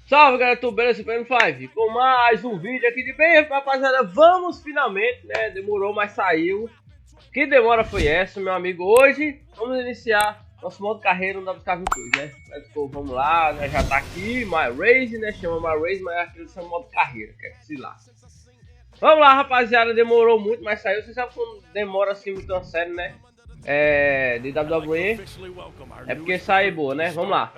Salve galera, tudo beleza? Flaive com mais um vídeo aqui de bem, rapaziada. Vamos finalmente, né? Demorou, mas saiu. Que demora foi essa, meu amigo? Hoje vamos iniciar nosso modo carreira no WK22, né? Vamos lá, né? Já tá aqui, MyRISE, né? Chama MyRISE, mas aqui ele chama modo carreira, que é se lá. Vamos lá, rapaziada. Demorou muito, mas saiu. Você sabe quando demora assim muito uma série, né? De WWE. É porque sai boa, né? Vamos lá.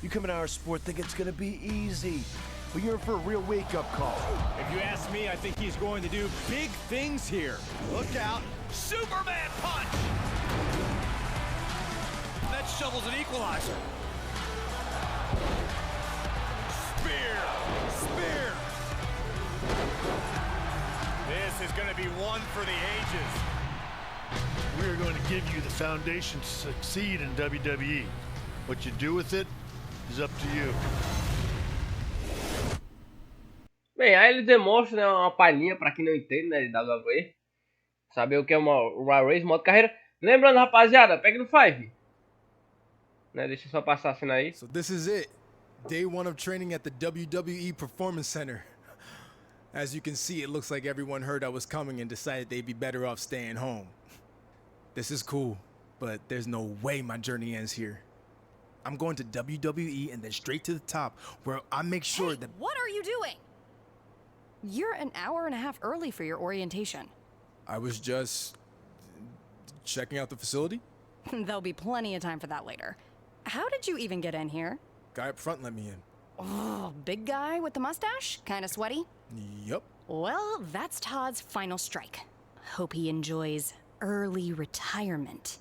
You come in our sport, think it's gonna be easy, but you're in for a real wake-up call. If you ask me, I think he's going to do big things here. Look out! Superman punch! That shovel's an equalizer. Spear! Spear! This is going to be one for the ages. We are going to give you the foundation to succeed in WWE. What you do with it is up to you. Bem, aí ele demonstra, né, uma palhinha para quem não entende, né, de WWE, saber o que é uma MyRISE, modo carreira. Lembrando, rapaziada, pega no Flaive, né, deixa eu só passar assim aí. So this is it. Day 1 of training at the WWE Performance Center. As you can see, it looks like everyone heard I was coming and decided they'd be better off staying home. This is cool, but there's no way my journey ends here. I'm going to WWE and then straight to the top, where I make sure that... What are you doing? You're an hour and a half early for your orientation. I was just... checking out the facility? There'll be plenty of time for that later. How did you even get in here? Guy up front let me in. Oh, big guy with the mustache? Kinda sweaty? Yup. Well, that's Todd's final strike. Hope he enjoys early retirement.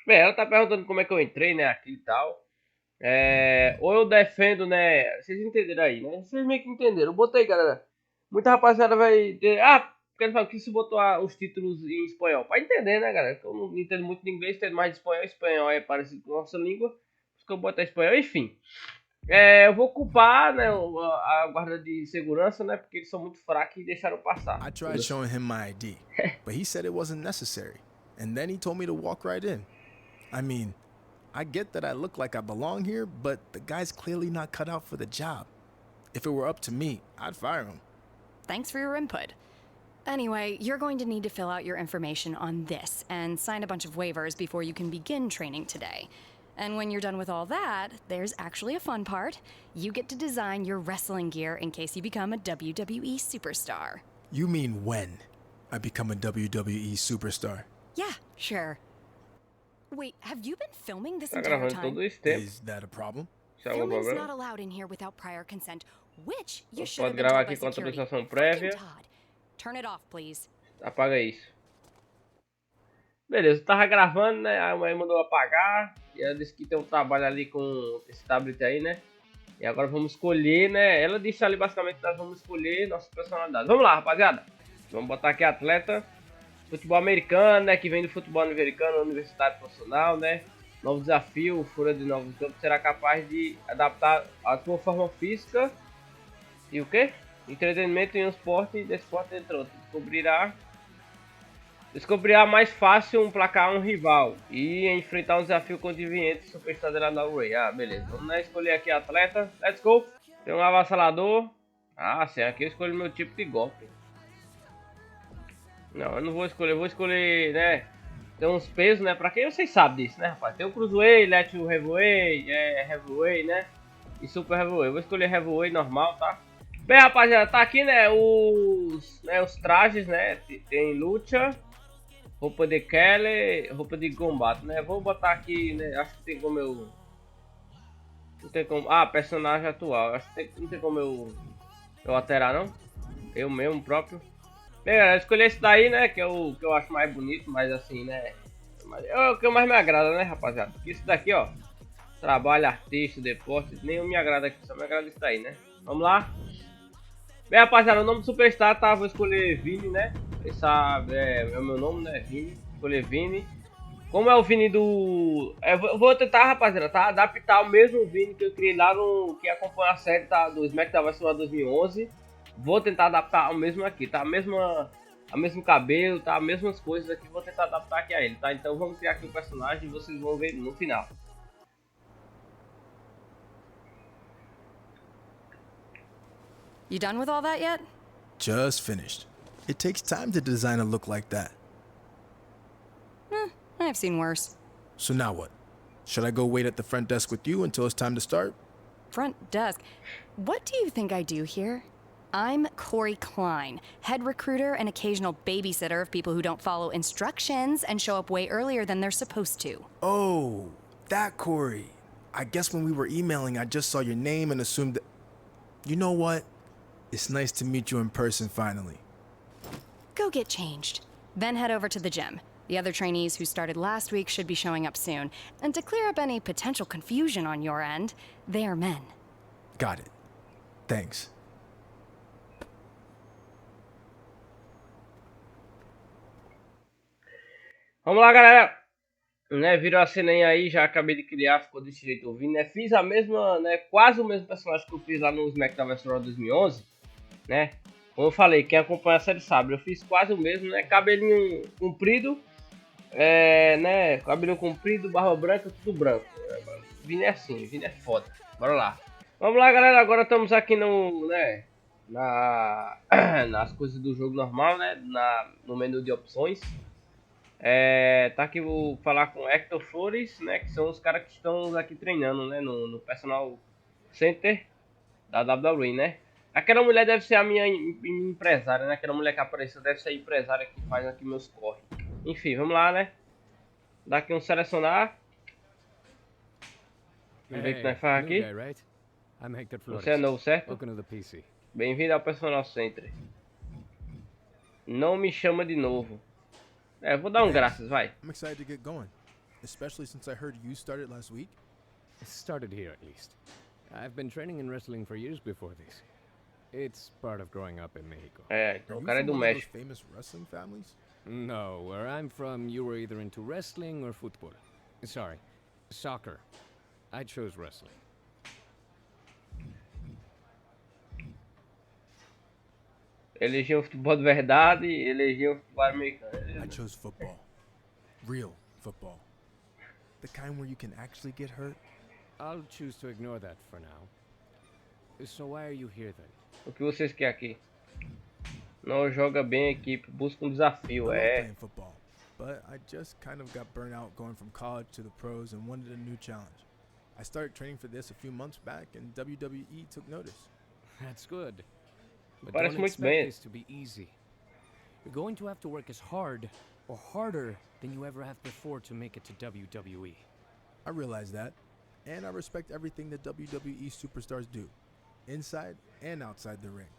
Bem, ela tá perguntando como é que eu entrei, né, aqui e tal. Ou eu defendo, né, vocês entenderam aí, né, vocês meio que entenderam. Eu botei, galera, muita rapaziada vai ter, quero falar que se botou os títulos em espanhol, pra entender, né, galera, eu não entendo muito de inglês, entendo mais de espanhol, espanhol é parecido com a nossa língua, por isso que eu botei espanhol, enfim. Eu vou culpar, né, a guarda de segurança, né, porque eles são muito fracos e deixaram passar. I tried showing him my ID, but he said it wasn't necessary, and then he told me to walk right in. I mean, I get that I look like I belong here, but the guy's clearly not cut out for the job. If it were up to me, I'd fire him. Thanks for your input. Anyway, you're going to need to fill out your information on this and sign a bunch of waivers before you can begin training today. And when you're done with all that, there's actually a fun part. You get to design your wrestling gear in case you become a WWE superstar. You mean when I become a WWE superstar? Yeah, sure. Wait, have you been filming this Tá entire gravando time? todo esse tempo. Is that a problem? Isso é algum Filming's not problema? allowed in here without prior consent, which you Você should have pode been gravar told by aqui com security. autorização prévia. Frickin' Todd. Turn it off, please. Apaga isso. Beleza, eu tava gravando, né? A mãe mandou apagar. E ela disse que tem um trabalho ali com esse tablet aí, né? E agora vamos escolher, né? Ela disse ali basicamente que nós vamos escolher nossas personalidades. Vamos lá, rapaziada. Vamos botar aqui atleta. Futebol americano, né? Que vem do futebol americano, universitário profissional, né? Novo desafio, fura de novos campos. Será capaz de adaptar a tua forma física. E o quê? Entretenimento em um esporte, desporto entre outros. Descobrirá mais fácil placar um rival e enfrentar um desafio contingente superstar da WWE. Beleza. Vamos, né, escolher aqui atleta. Let's go. Tem um avassalador. Sim, aqui eu escolho meu tipo de golpe. Não, eu não vou escolher. Eu vou escolher, né? Tem uns pesos, né? Pra quem vocês sabem disso, né, rapaz? Tem o Cruiserweight, Light Heavyweight, Heavyweight, né? E Super Heavyweight. Eu vou escolher Heavyweight normal, tá? Bem, rapaziada, tá aqui, né? Os trajes, né? Tem luta, roupa de Kelly, roupa de combate, né? Vou botar aqui, né? Acho que tem como eu... Não tem como... personagem atual. Acho que não tem como eu alterar, não? Eu mesmo próprio. Bem, galera, escolhi esse daí, né? Que é o que eu acho mais bonito, mas assim, né? É o que mais me agrada, né, rapaziada? Porque esse daqui, ó. Trabalho, artista, deporte, nenhum me agrada aqui. Só me agrada isso daí, né? Vamos lá. Bem, rapaziada, o nome do Superstar, tá? Vou escolher Vini, né? Esse é o meu nome, né? Vini. Escolher Vini. Como é o Vini do... Eu vou tentar, rapaziada, tá? Adaptar o mesmo Vini que eu criei lá no... Que acompanha a série, tá? Do SmackDown vs 2011. Vou tentar adaptar o mesmo aqui, tá? O mesmo cabelo, tá? As mesmas coisas aqui. Vou tentar adaptar aqui a ele, tá? Então vamos criar aqui o personagem e vocês vão ver no final. You done with all that yet? Just finished. It takes time to design a look like that. I've seen worse. So now what? Should I go wait at the front desk with you until it's time to start? Front desk. What do you think I do here? I'm Corey Klein, head recruiter and occasional babysitter of people who don't follow instructions and show up way earlier than they're supposed to. Oh, that Corey. I guess when we were emailing, I just saw your name and assumed that... You know what? It's nice to meet you in person finally. Go get changed. Then head over to the gym. The other trainees who started last week should be showing up soon. And to clear up any potential confusion on your end, they are men. Got it. Thanks. Vamos lá, galera. Né, viram a cena aí, já acabei de criar, ficou desse jeito ouvindo, né? Fiz a mesma, né, quase o mesmo personagem que eu fiz lá no SmackDown vs Raw 2011, né? Como eu falei, quem acompanha a série sabe, eu fiz quase o mesmo, né? Cabelinho comprido, né? Cabelinho comprido, barba branca, tudo branco. Vini é assim, Vini é foda. Bora lá. Vamos lá, galera, agora estamos aqui no, né, nas coisas do jogo normal, né? No menu de opções. Tá aqui, vou falar com Hector Flores, né? Que são os caras que estão aqui treinando, né? No Personal Center da WWE, né? Aquela mulher deve ser a minha empresária, né? Aquela mulher que apareceu deve ser a empresária que faz aqui meus corre. Enfim, vamos lá, né? Dá aqui um selecionar. Vamos ver o que nós faz aqui. Você é novo, certo? Bem-vindo ao Personal Center. Não me chama de novo. Vou dar graças, vai. I'm excited to get going, especially since I heard you started last week. I started here at least. I've been training in wrestling for years before this. It's part of growing up in Mexico. Então o cara é do México. Famous wrestling families? No, where I'm from, you were either into wrestling or football. Sorry, soccer. I chose wrestling. Elegeu o futebol de verdade, elegeu o futebol americano. I chose football. Real football. The kind where you can actually get hurt. I'll choose to ignore that for now. So why are you here then? O que vocês querem aqui? Não joga bem a equipe, busca desafio, I love playing football, but I just kind of got burnt out going from college to the pros and wanted a new challenge. I started training for this a few months back and WWE took notice. That's good. But Parece don't muito expect bem. this to be easy. You're going to have to work as hard or harder than you ever have before to make it to WWE. I realize that, and I respect everything that WWE superstars do, inside and outside the ring.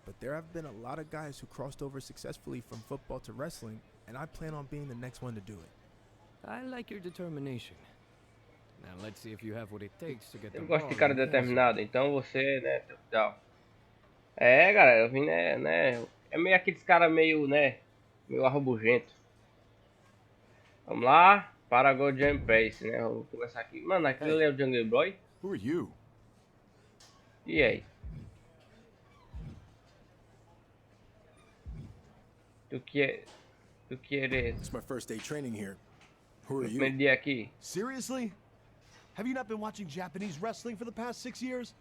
But there have been a lot of guys who crossed over successfully from football to wrestling, and I plan on being the next one to do it. I like your determination. Now let's see if you have what it takes to get the Eu gosto de ball cara in the determinado, então você, né, tal. Galera, eu vim, né, é meio aqueles cara meio, né, meio rabugento. Vamos lá, Paragon Jam Pace, né, vou começar aqui. Mano, aquilo ali é o Jungle Boy. Who are you? E aí? Do que é esse? It's my first day training here. Who are Meu you? primeiro dia aqui. Seriously? Have you not been watching Japanese wrestling for the past 6 years?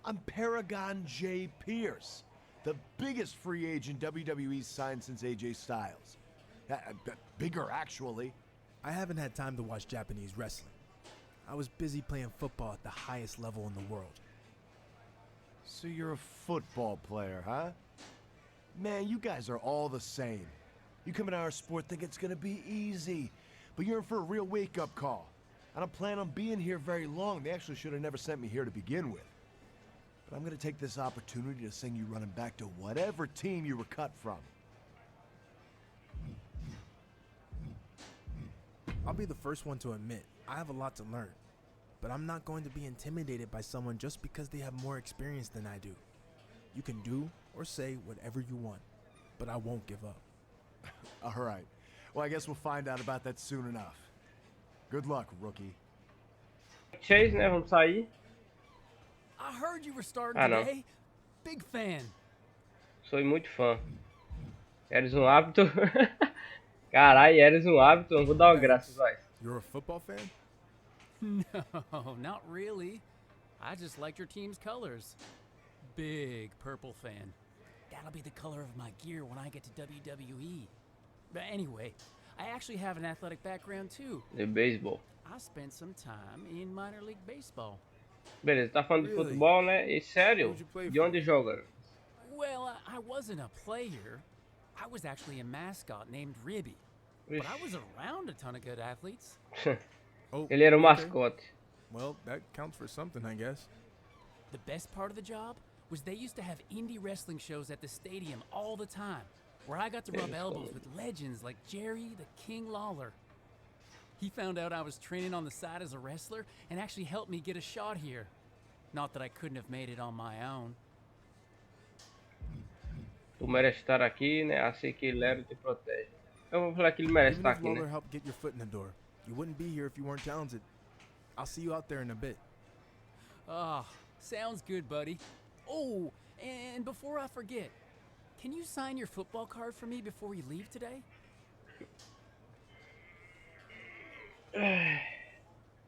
I'm Paragon J. Pierce, the biggest free agent WWE's signed since AJ Styles. Bigger, actually. I haven't had time to watch Japanese wrestling. I was busy playing football at the highest level in the world. So you're a football player, huh? Man, you guys are all the same. You come into our sport thinking it's gonna be easy, but you're in for a real wake-up call. I don't plan on being here very long. They actually should have never sent me here to begin with. But I'm gonna take this opportunity to send you running back to whatever team you were cut from. I'll be the first one to admit, I have a lot to learn. But I'm not going to be intimidated by someone just because they have more experience than I do. You can do or say whatever you want, but I won't give up. All right. Well, I guess we'll find out about that soon enough. Good luck, rookie. Chase, né, vamos sair. I heard you were starting não. today. Big fan. Sou muito fã. Eres um hábito. Caralho, eres um hábito. Eu vou dar uma graças, vai. You're a football fan? No, not really. I just like your team's colors. big purple fan. That'll be the color of my gear when I get to WWE. But anyway, I actually have an athletic background too. De beisebol. I spent some time in minor league baseball. Beleza, tá falando de futebol, né? E sério? De onde joga? Well, I wasn't a player. I was actually a mascot named Ribby. But I was around a ton of good athletes. Oh, Ele era o okay. mascote. Well, that counts for something, I guess. The best part of the job was they used to have indie wrestling shows at the stadium all the time, where I got to rub elbows with legends like Jerry the King Lawler. He found out I was training on the side as a wrestler and actually helped me get a shot here. Not that I couldn't have made it on my own. Tu merece estar aqui, né? Assim que Lero te protege. Eu vou falar que ele merece Even estar if aqui, Lawler né? helped get your foot in the door, you wouldn't be here if you weren't talented. I'll see you out there in a bit. Ah, sounds good, buddy. Oh, and before I forget, can you sign your football card for me before you leave today?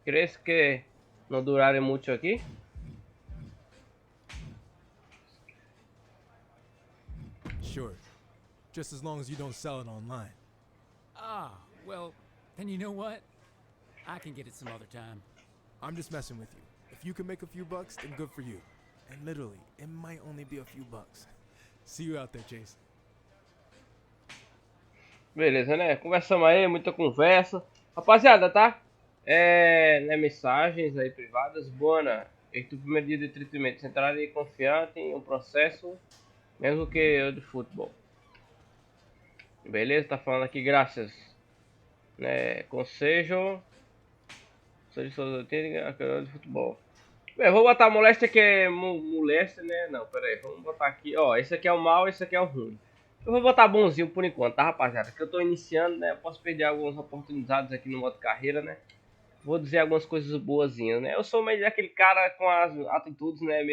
¿Crees que no duraré mucho aquí? Sure. Just as long as you don't sell it online. Ah, well, then you know what? I can get it some other time. I'm just messing with you. If you can make a few bucks, then good for you. And literally, it might only be a few bucks. See you out there, Chase. Beleza, né? Conversamos aí, muita conversa. Rapaziada, tá? Né, mensagens aí privadas. Bona, este primeiro dia de entretenimento. Entrarei confiante em um processo, mesmo que eu de futebol. Beleza? Tá falando aqui, graças. Né? Conselho. Conselho de futebol. Bem, vou botar moléstia que é moléstia, né? Não, pera aí. Vamos botar aqui. Ó, esse aqui é o mal, esse aqui é o ruim. Eu vou botar bonzinho por enquanto, tá, rapaziada? Que eu tô iniciando, né? Eu posso perder algumas oportunidades aqui no modo carreira, né? Vou dizer algumas coisas boazinhas, né? Eu sou meio daquele cara com as atitudes, né?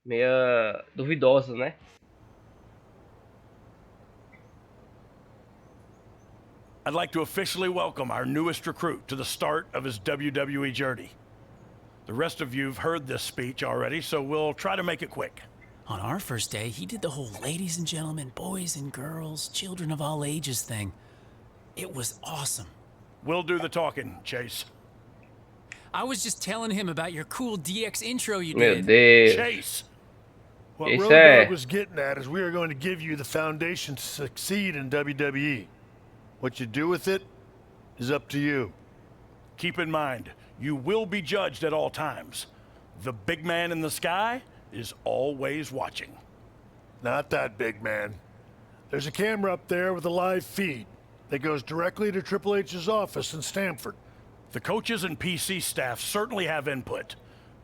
Meia duvidosas, né? I'd like to officially welcome our newest recruit to the start of his WWE journey. The rest of you've heard this speech already, so we'll try to make it quick. On our first day, he did the whole ladies and gentlemen, boys and girls, children of all ages thing. It was awesome. We'll do the talking, Chase. I was just telling him about your cool DX intro you Meu did. Deus. Chase! What Chase Road é. Dogg was getting at is we are going to give you the foundation to succeed in WWE. What you do with it is up to you. Keep in mind, you will be judged at all times. The big man in the sky is always watching. Not that big man. There's a camera up there with a live feed that goes directly to Triple H's office in Stamford. The coaches and PC staff certainly have input,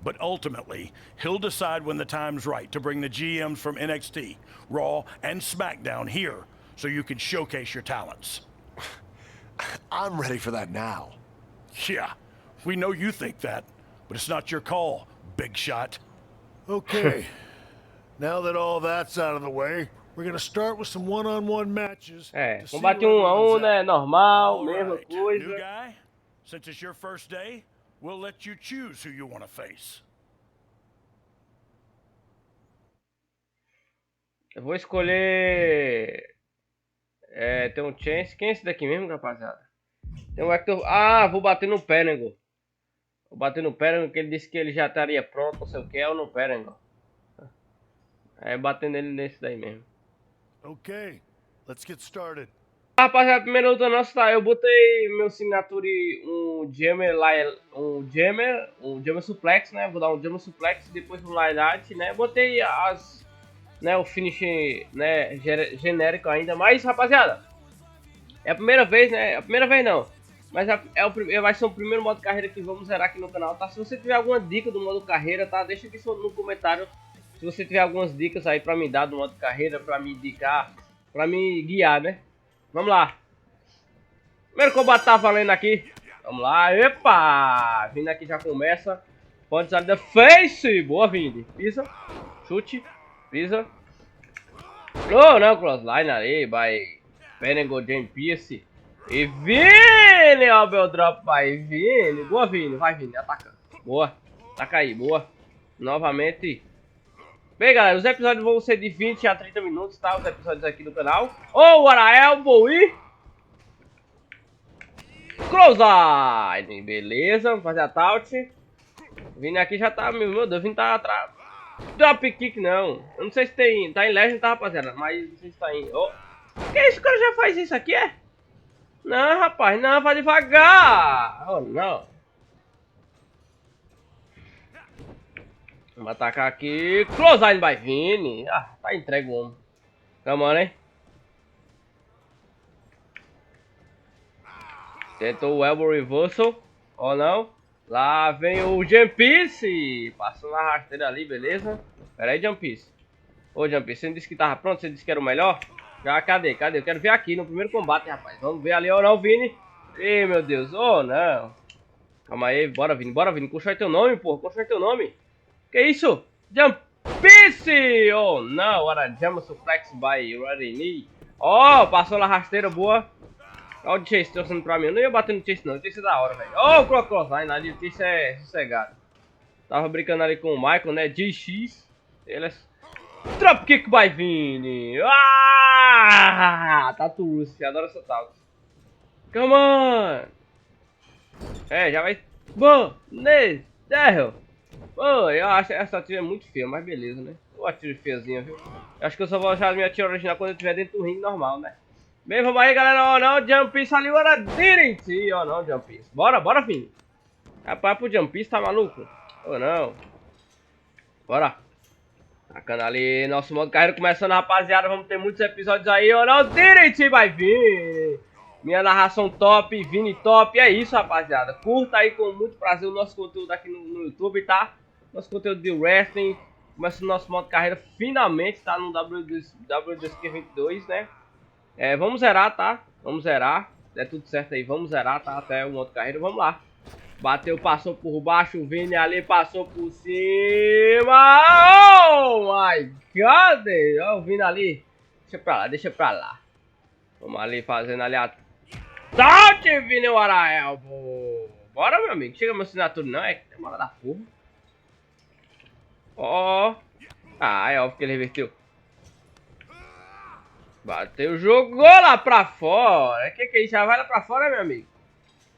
but ultimately, he'll decide when the time's right to bring the GMs from NXT, Raw, and SmackDown here so you can showcase your talents. I'm ready for that now. Yeah, we know you think that, but it's not your call, big shot. Okay. Now that all that's out of the way, we're gonna start with some one-on-one matches. to see Combate where 1 a 1, everyone's né? at. Normal, All mesma right, coisa. new guy, since it's your first day, we'll let you choose who you want to face. Eu vou escolher. Tem um Chance. Quem é esse daqui mesmo, rapaziada? Tem um Hector. Ah, vou bater no Perengo. Vou bater no Perengo, que ele disse que ele já estaria pronto, não sei o que, é ou no Perengo. Batendo ele nesse daí mesmo. Okay, let's get started. Rapaziada, primeira luta nossa, tá? Eu botei meu signature um Jammer lá, um Jammer Suplex, né? Vou dar um Jammer Suplex, depois um Light, né? Botei o finish, né, genérico ainda, mas rapaziada, é a primeira vez, né? A primeira vez não, mas vai ser o primeiro modo carreira que vamos zerar aqui no canal, tá? Se você tiver alguma dica do modo carreira, tá? Deixa aqui no comentário se você tiver algumas dicas aí pra me dar do modo carreira, pra me indicar, pra me guiar, né? Vamos lá. Primeiro combate tá valendo aqui. Vamos lá. Epa! Vindo aqui já começa. Pode sair da face. Boa, Vini. Pisa. Chute. Pisa. Oh, não. Crossline aí. Vai. Perengo Jam Pierce. E Vini. Ó, o Bell Drop. Vai, Vini. Boa, Vini. Vai, Vini. Atacando. Boa. Ataca aí. Boa. Novamente. Bem, galera, os episódios vão ser de 20 a 30 minutos, tá? Os episódios aqui do canal. Oh, elbow e... Close-line. Beleza, vamos fazer a taut. Vini aqui já tá... Meu Deus, Vini tá atrás. Drop kick, não. Eu não sei se tem... Tá em Legend, tá, rapaziada? Mas não sei se tá em... Oh. Que isso? O cara já faz isso aqui, é? Não, rapaz, não. Vai devagar. Oh, não. Vamos atacar aqui. Close-line by Vini. Ah, tá entregue o homem. Come on, hein? Tentou o elbow reversal. Ou não? Lá vem o Jump Piece. Passou na rasteira ali, beleza? Pera aí, Jump Piece. Ô, Jump Piece, você não disse que tava pronto? Você disse que era o melhor? Já, cadê? Cadê? Eu quero ver aqui no primeiro combate, rapaz. Vamos ver ali ou não, Vini. Ih, meu Deus. Oh, não. Calma aí. Bora, Vini. Bora, Vini. Constrói teu nome, porra. Constrói teu nome. Que isso? Jump Piece! Oh, não. What a jump suplex by Ready Knee. Oh, passou na rasteira, boa. Olha o Chase torcendo pra mim. Eu não ia bater no Chase, não. O Chase é da hora, velho. Oh, o Cross-Line ali. O Chase é sossegado. Tava brincando ali com o Michael, né? DX. Ele é... Dropkick by Vini. Ah! Taturus. Adoro essa tal. Come on. É, já vai... Bom, nesses. Pô, eu acho essa tira é muito feia, mas beleza, né? Uma tira feiazinha, viu? Eu acho que eu só vou achar a minha tira original quando eu estiver dentro do ringue normal, né? Bem, vamos aí, galera. Ó, não, Jump Piece ali, ora, didn't. Ó, não, Jump Piece. Bora, bora, Vini. Rapaz, pro Jump Piece, tá maluco? Ou não? Bora. Tacando ali, nosso modo carreira começando, rapaziada. Vamos ter muitos episódios aí. Ó, não, didn't, vai Vini. Minha narração top, Vini top. É isso, rapaziada. Curta aí com muito prazer o nosso conteúdo aqui no YouTube, tá? Nosso conteúdo de wrestling. Começando o nosso modo carreira finalmente, tá? No WWE 2K22, né? É, vamos zerar, tá? Vamos zerar. É tudo certo aí, vamos zerar, tá? Até o modo carreira, vamos lá. Bateu, passou por baixo, o Vini ali passou por cima. Oh my God! Ó, o Vini ali. Deixa pra lá, deixa pra lá. Vamos ali fazendo ali a... Taute, Vini, o elbow. Bora, meu amigo. Chega meu assinatura, não. É que demora da porra. Ó. Ah, é óbvio que ele reverteu. Bateu, jogou lá pra fora. Que é isso? Já vai lá pra fora, meu amigo.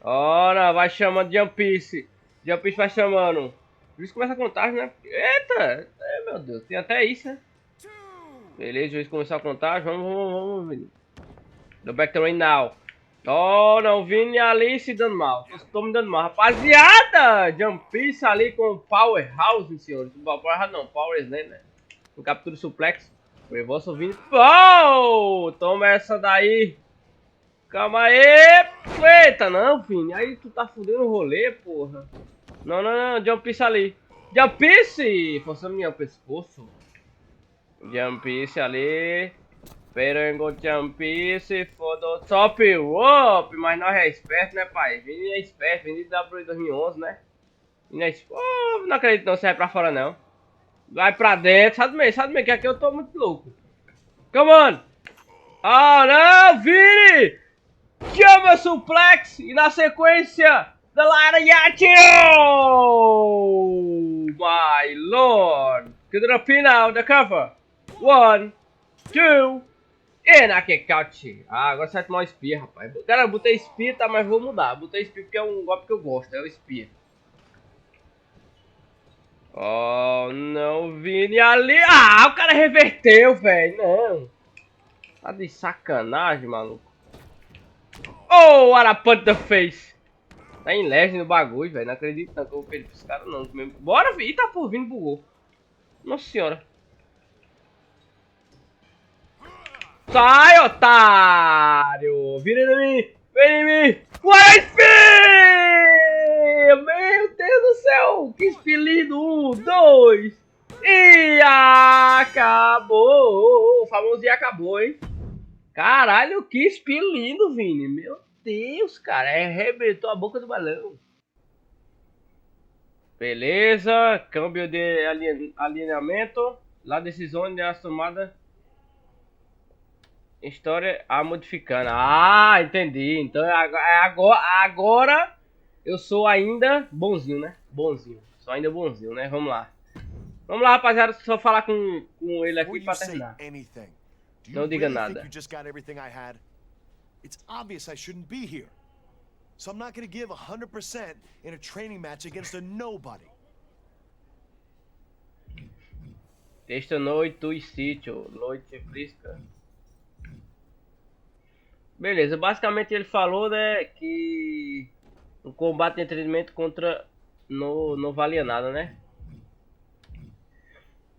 Ora, vai chamando Jump Piece. Jump Piece vai chamando. Por isso começa a contagem, né? Eita! É, meu Deus, tem até isso, né? Beleza, o juiz começou a contagem. Vamos, Vini. Do back to rain now. Oh, não, Vini ali se dando mal. Estou me dando mal. Rapaziada! Jump Piece ali com Powerhouse, senhores. Powerhouse não, Power Slam, né? Com captura suplex. Reversal Vini. Oh! Toma essa daí. Calma aí. Eita, não, Vini. Aí tu tá fudendo o rolê, porra. Não, não, não. Jump Piece ali. Jump Piece! Forçando meu pescoço. Jump Piece ali. Perengo Jump Piece for the top rope. Mas nós é esperto, né, pai? Vini é esperto. Vini de WWE 2011, né? Vini é esperto. Oh, não acredito não. Você vai pra fora, não. Vai pra dentro. Sai do meio, que aqui eu tô muito louco. Come on. Ah, não, Vini! Chama suplex. E na sequência, The Lariat. Oh, my lord. To the final, the cover. 1, 2, e na kick-out. Ah, agora você vai tomar um spear, rapaz. Cara, eu botei spear, tá, mas vou mudar. Botei spear porque é um golpe que eu gosto, é o spear. Oh, não, Vini ali. Ah, o cara reverteu, velho. Não. Tá de sacanagem, maluco. Oh, what a punch the face. Tá em legend no bagulho, velho. Não acredito não que eu vou perder pra esse cara, não. Bora, Vini. Eita, por Vini bugou. Nossa senhora. Sai, otário! Vira em mim! Vem em mim! Flaive! Meu Deus do céu! Que expelido! 1, 2 e acabou! O famosinho acabou, hein? Caralho, que expelido, Vini! Meu Deus, cara! Arrebentou a boca do balão. Beleza, câmbio de alinhamento. Lá decisão de as tomadas. História a modificando. Ah, entendi. Então agora eu sou ainda bonzinho, né? Bonzinho. Sou ainda bonzinho, né? Vamos lá. Vamos lá, rapaziada, só falar com ele aqui pra terminar. Não diga nada. It's obvious I shouldn't be here. So I'm not going to give 100% in a training match against a nobody. Esta noite e sítio, noite frisca. Beleza, basicamente ele falou, né, que o combate de entretenimento contra não valia nada, né?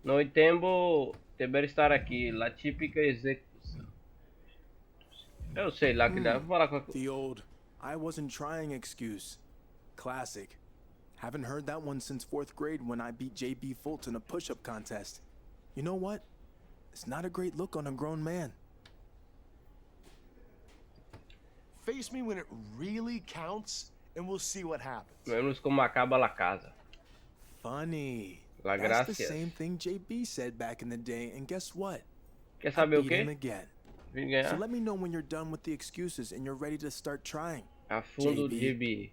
No tempo dever estar aqui, la típica execução. Eu sei lá que dá, vou falar com a... The old I wasn't trying excuse. Classic. Haven't heard that one since 4th grade when I beat JB Fulton in a push-up contest. You know what? It's not a great look on a grown man. Face me when it really counts, and we'll see what happens. Vemos como acaba la casa. Funny. La That's the gracias. same thing JB said back in the day, and guess what? Quer saber o beat him quê? again. Vim So ganhar let me know when you're done with the excuses and you're ready to start trying. a fundo JB. JB.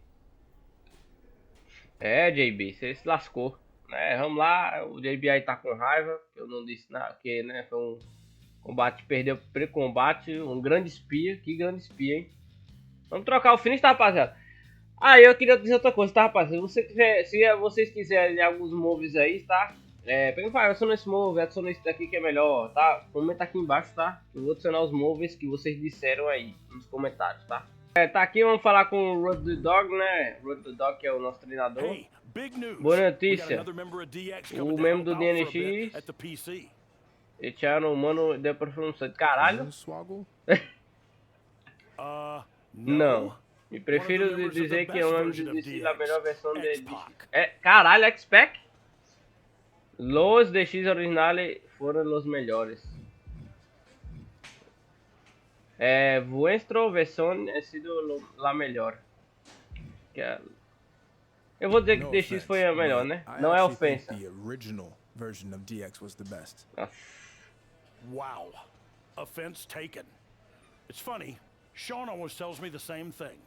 É, JB, você se lascou. É, vamos lá, o JB aí tá com raiva, eu não disse nada, porque, né, foi um combate, perdeu o primeiro combate, um grande espia, que grande espia, hein? Vamos trocar o finish, tá, rapaziada? Ah, eu queria dizer outra coisa, tá, rapaziada? Se vocês quiserem alguns moves aí, tá? Pega e fala, adiciona esse move, adiciona esse daqui que é melhor, tá? Comenta aqui embaixo, tá? Eu vou adicionar os moves que vocês disseram aí nos comentários, tá? Tá aqui, vamos falar com o Road the Dog, né? Road the Dog, que é o nosso treinador. Hey, big news. Boa We got notícia. another member of DX O coming to membro help do out for a bit DNX. at the PC. Echaram o mano de performance. Caralho? Swoggle? Não. E prefiro One of the members of dizer the que é um best de version of DC, a melhor versão de X-Pac. caralho, X-Pac? Los DX originales foram os melhores. Vuestra versão ha sido la melhor. Eu vou dizer que No DX offense, foi a melhor, but né? I Não é actually think ofensa. The original version of DX was the best. Wow. Offense taken. It's funny, Sean always tells me the same thing.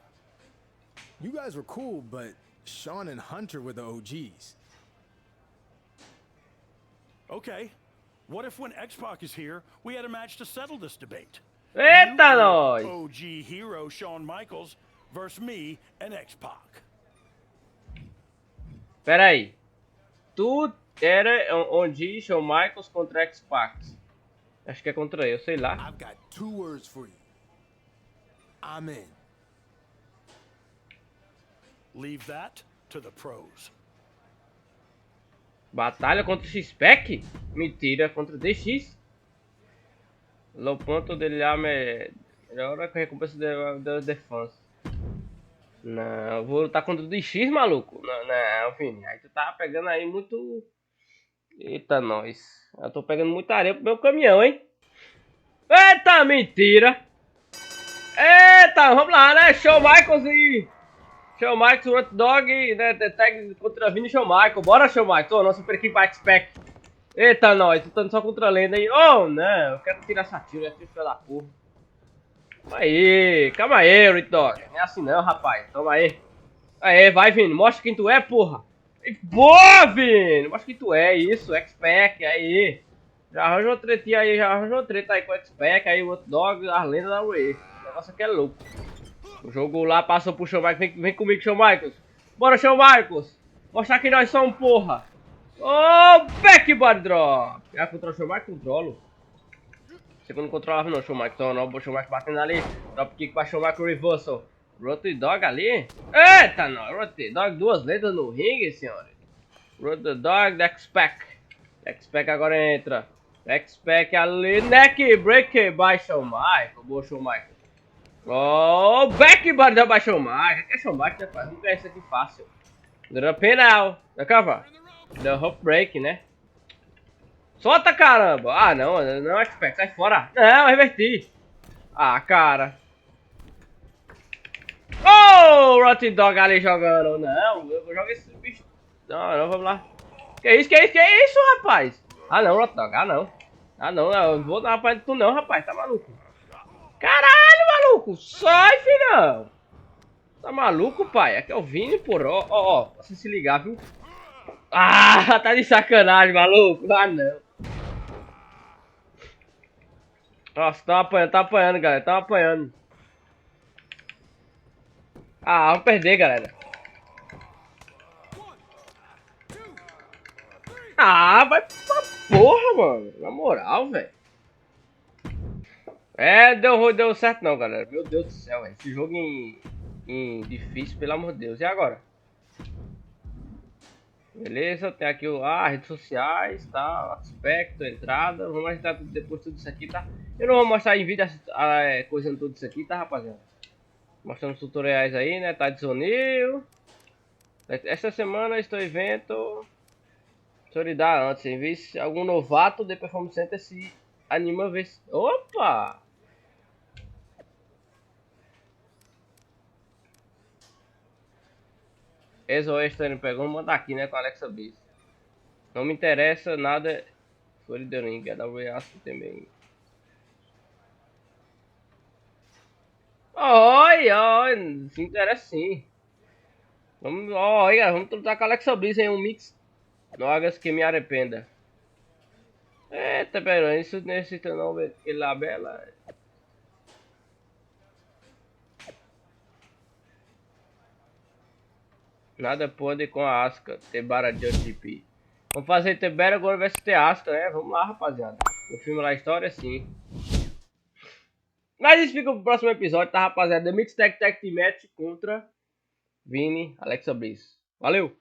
You guys were cool, but Shawn and Hunter were the OGs. Okay. What if when X-Pac is here, we had a match to settle this debate? Eita, nós! OG hero Shawn Michaels versus me and X-Pac. Pera aí. Tu era onde Shawn Michaels contra X-Pac. Acho que é contra eu, sei lá. I've got 2 words for you. I'm in. Leave that to the pros. Batalha contra o X-Pac? Mentira, contra o DX. Lo ponto dele lá, melhor que a recompensa da defesa. Não, eu vou lutar contra o DX, maluco. Não, Vini, aí tu tá pegando aí muito... Eita, nós. Eu tô pegando muita areia pro meu caminhão, hein? Eita, mentira! Eita, vamos lá, né? Shawn Michaels e... Shawn Michaels, o Hot Dog, né? Tag contra Vini e Shawn Michaels. Bora, Shawn Michaels. Ô, nossa super equipe X-Pac. Eita, nós. Lutando só contra a lenda aí. Oh, não. Eu quero tirar essa tira. Filho da porra. Calma aí, Hot Dog. Não é assim não, rapaz. Toma aí. Aê, vai, Vini. Mostra quem tu é, porra. Boa, Vini. Mostra quem tu é. Isso, X-Pac. Aí. Já arranjou tretinha aí. Já arranjou treta aí com o X-Pac. Aí o Hot Dog, as lendas da UE. O negócio aqui é louco. O jogo lá passou pro Shawn Michaels. Vem comigo, Shawn Michaels. Bora, Shawn Michaels. Mostrar que nós somos, porra. Oh, backbody drop. Contra o Shawn Michaels, controlo. Você não controlava não, Shawn Michaels. Então, não, o Shawn Michaels batendo ali. Drop kick pra Shawn Michaels reversal. Road Dog ali. Eita, não. Road Dog, 2 letras no ringue, senhores. Road Dog, X-Pac. X-Pac agora entra. X-Pac ali. Neck break by Shawn Michaels. Boa, Shawn Michaels. Oh, backbody da by Shawn Michaels. Que é Shawn Michaels, né, pai? Vamos ganhar isso aqui fácil. Drop penal. Da cover. The Hope Break, né? Solta, caramba! Ah, não, X-Pac, sai fora! Não, reverti! Ah, cara! Oh, Rotten Dog ali jogando! Não, eu vou jogar esse bicho! Não, vamos lá! Que isso, rapaz? Ah, não, Rotten Dog, ah, não, eu vou dar uma pra tu não, rapaz, tá maluco? Caralho, maluco! Sai, filhão! Tá maluco, pai? Aqui é o Vini, porra! Ó, pra você se ligar, viu? Ah, tá de sacanagem, maluco. Ah, não. Nossa, tá apanhando, galera. Tá apanhando. Ah, vamos perder, galera. Ah, vai pra porra, mano. Na moral, velho. É, deu certo não, galera. Meu Deus do céu, velho. Esse jogo em difícil, pelo amor de Deus. E agora? Beleza, tem aqui redes sociais, tá? Aspecto, entrada. Vamos mostrar depois tudo isso aqui, tá? Eu não vou mostrar em vídeo coisando tudo isso aqui, tá, rapaziada? Mostrando os tutoriais aí, né? Tá disponível. Esta semana estou evento. Solidar antes, em vez de algum novato de Performance Center se anima a ver. Opa! Extra me pegou, manda aqui, né? Com a Alexa Bis. Não me interessa nada. Foi de ring, acho também. Oi, oi, se interessa sim. Vamos, olha, vamos lutar com a Alexa Bliss em um mix. Drogas que me arrependa. Eita, pera, isso necessita não ver que lá bela. Nada pode com a Asuka, Tebara de GP. Vamos fazer Tebera agora versus Asuka, né? Vamos lá, rapaziada. O filme lá, a história, sim. Mas isso fica pro próximo episódio, tá, rapaziada? The Mix Tag Team Match contra Vini, Alexa Bliss. Valeu!